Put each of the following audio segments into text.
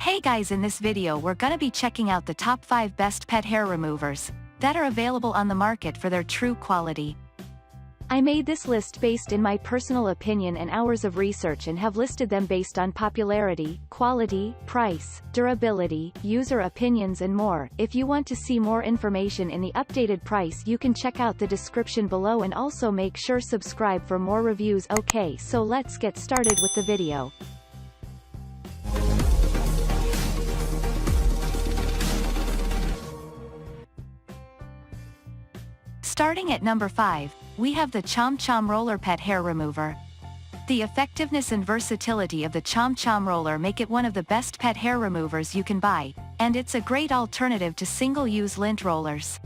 Hey guys, in this video we're gonna be checking out the top 5 best pet hair removers that are available on the market for their true quality. I made this list based in my personal opinion and hours of research and have listed them based on popularity, quality, price, durability, user opinions and more. If you want to see more information in the updated price, you can check out the description below and also make sure subscribe for more reviews. Okay, so let's get started with the video. Starting at number 5, we have the Chom Roller Pet Hair Remover. The effectiveness and versatility of the Chom Roller make it one of the best pet hair removers you can buy, and it's a great alternative to single-use lint rollers.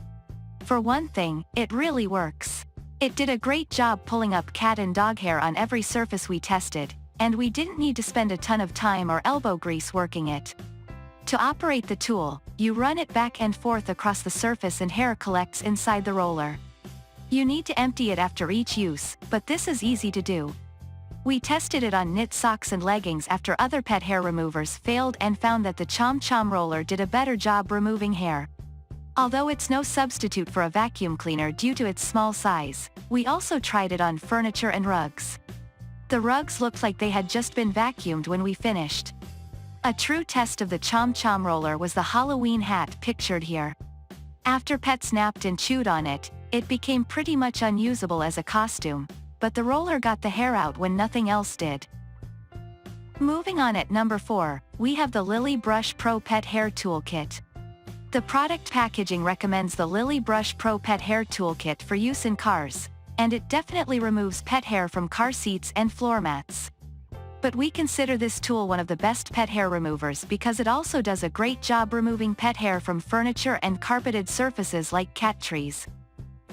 For one thing, it really works. It did a great job pulling up cat and dog hair on every surface we tested, and we didn't need to spend a ton of time or elbow grease working it. To operate the tool, you run it back and forth across the surface and hair collects inside the roller. You need to empty it after each use, but this is easy to do. We tested it on knit socks and leggings after other pet hair removers failed and found that the Chom Roller did a better job removing hair. Although it's no substitute for a vacuum cleaner due to its small size, we also tried it on furniture and rugs. The rugs looked like they had just been vacuumed when we finished. A true test of the Chom Roller was the Halloween hat pictured here. After pets napped and chewed on it, it became pretty much unusable as a costume, but the roller got the hair out when nothing else did. Moving on at number 4, we have the Lily Brush Pro Pet Hair Toolkit. The product packaging recommends the Lily Brush Pro Pet Hair Toolkit for use in cars, and it definitely removes pet hair from car seats and floor mats. But we consider this tool one of the best pet hair removers because it also does a great job removing pet hair from furniture and carpeted surfaces like cat trees.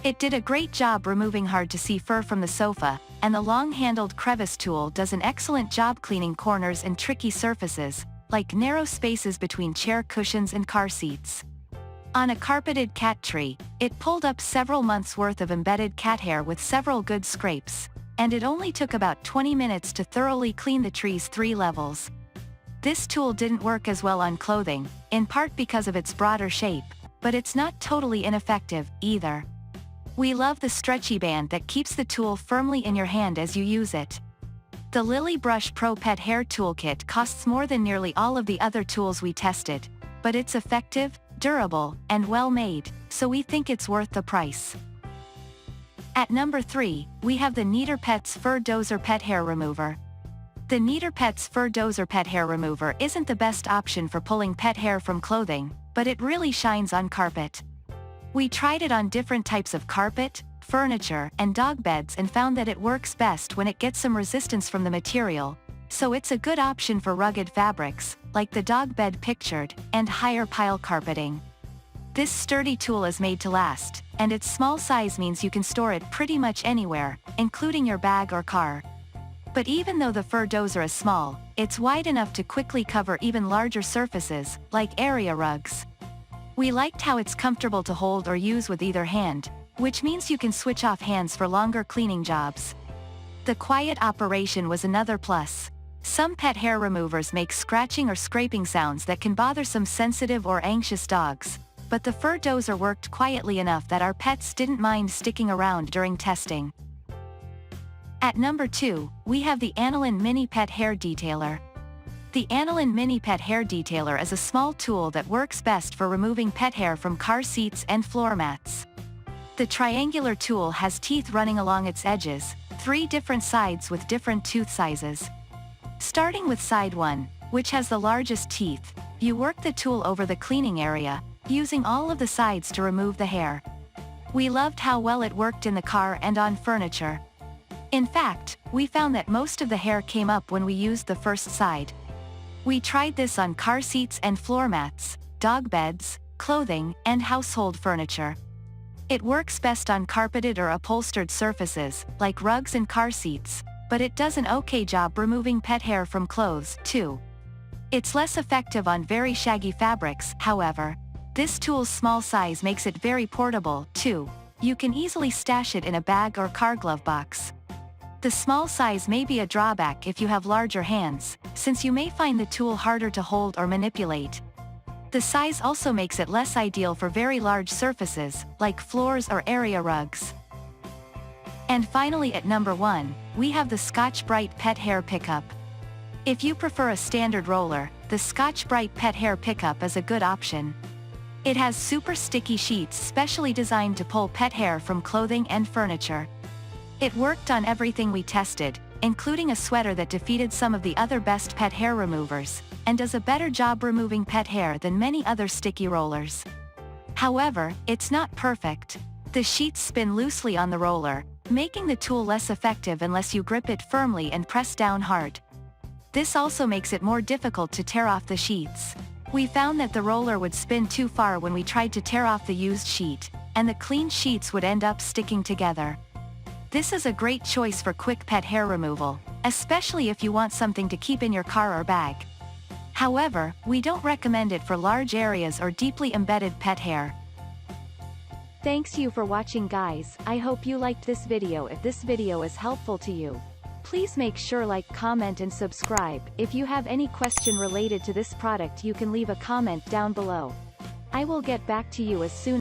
It did a great job removing hard-to-see fur from the sofa, and the long-handled crevice tool does an excellent job cleaning corners and tricky surfaces, like narrow spaces between chair cushions and car seats. On a carpeted cat tree, it pulled up several months' worth of embedded cat hair with several good scrapes, and it only took about 20 minutes to thoroughly clean the tree's 3 levels. This tool didn't work as well on clothing, in part because of its broader shape, but it's not totally ineffective, either. We love the stretchy band that keeps the tool firmly in your hand as you use it. The Lily Brush Pro Pet Hair Toolkit costs more than nearly all of the other tools we tested, but it's effective, durable, and well-made, so we think it's worth the price. At number 3, we have the Neater-Pets Fur Dozer Pet Hair Remover. The Neater-Pets Fur Dozer Pet Hair Remover isn't the best option for pulling pet hair from clothing, but it really shines on carpet. We tried it on different types of carpet, furniture, and dog beds and found that it works best when it gets some resistance from the material, so it's a good option for rugged fabrics, like the dog bed pictured, and higher pile carpeting. This sturdy tool is made to last, and its small size means you can store it pretty much anywhere, including your bag or car. But even though the fur dozer is small, it's wide enough to quickly cover even larger surfaces, like area rugs. We liked how it's comfortable to hold or use with either hand, which means you can switch off hands for longer cleaning jobs. The quiet operation was another plus. Some pet hair removers make scratching or scraping sounds that can bother some sensitive or anxious dogs, but the fur dozer worked quietly enough that our pets didn't mind sticking around during testing. At number 2, we have the Aniline Mini Pet Hair Detailer. The Aniline Mini Pet Hair Detailer is a small tool that works best for removing pet hair from car seats and floor mats. The triangular tool has teeth running along its edges, 3 different sides with different tooth sizes. Starting with side 1, which has the largest teeth, you work the tool over the cleaning area, using all of the sides to remove the hair. We loved how well it worked in the car and on furniture. In fact, we found that most of the hair came up when we used the first side. We tried this on car seats and floor mats, dog beds, clothing, and household furniture. It works best on carpeted or upholstered surfaces, like rugs and car seats, but it does an okay job removing pet hair from clothes, too. It's less effective on very shaggy fabrics, however. This tool's small size makes it very portable, too. You can easily stash it in a bag or car glove box. The small size may be a drawback if you have larger hands, since you may find the tool harder to hold or manipulate. The size also makes it less ideal for very large surfaces, like floors or area rugs. And finally at number 1, we have the Scotch-Brite Pet Hair Pickup. If you prefer a standard roller, the Scotch-Brite Pet Hair Pickup is a good option. It has super sticky sheets specially designed to pull pet hair from clothing and furniture. It worked on everything we tested, including a sweater that defeated some of the other best pet hair removers, and does a better job removing pet hair than many other sticky rollers. However, it's not perfect. The sheets spin loosely on the roller, making the tool less effective unless you grip it firmly and press down hard. This also makes it more difficult to tear off the sheets. We found that the roller would spin too far when we tried to tear off the used sheet, and the clean sheets would end up sticking together. This is a great choice for quick pet hair removal, especially if you want something to keep in your car or bag. However, we don't recommend it for large areas or deeply embedded pet hair. Thanks you for watching guys, I hope you liked this video. If this video is helpful to you, please make sure like, comment and subscribe. If you have any question related to this product you can leave a comment down below. I will get back to you as soon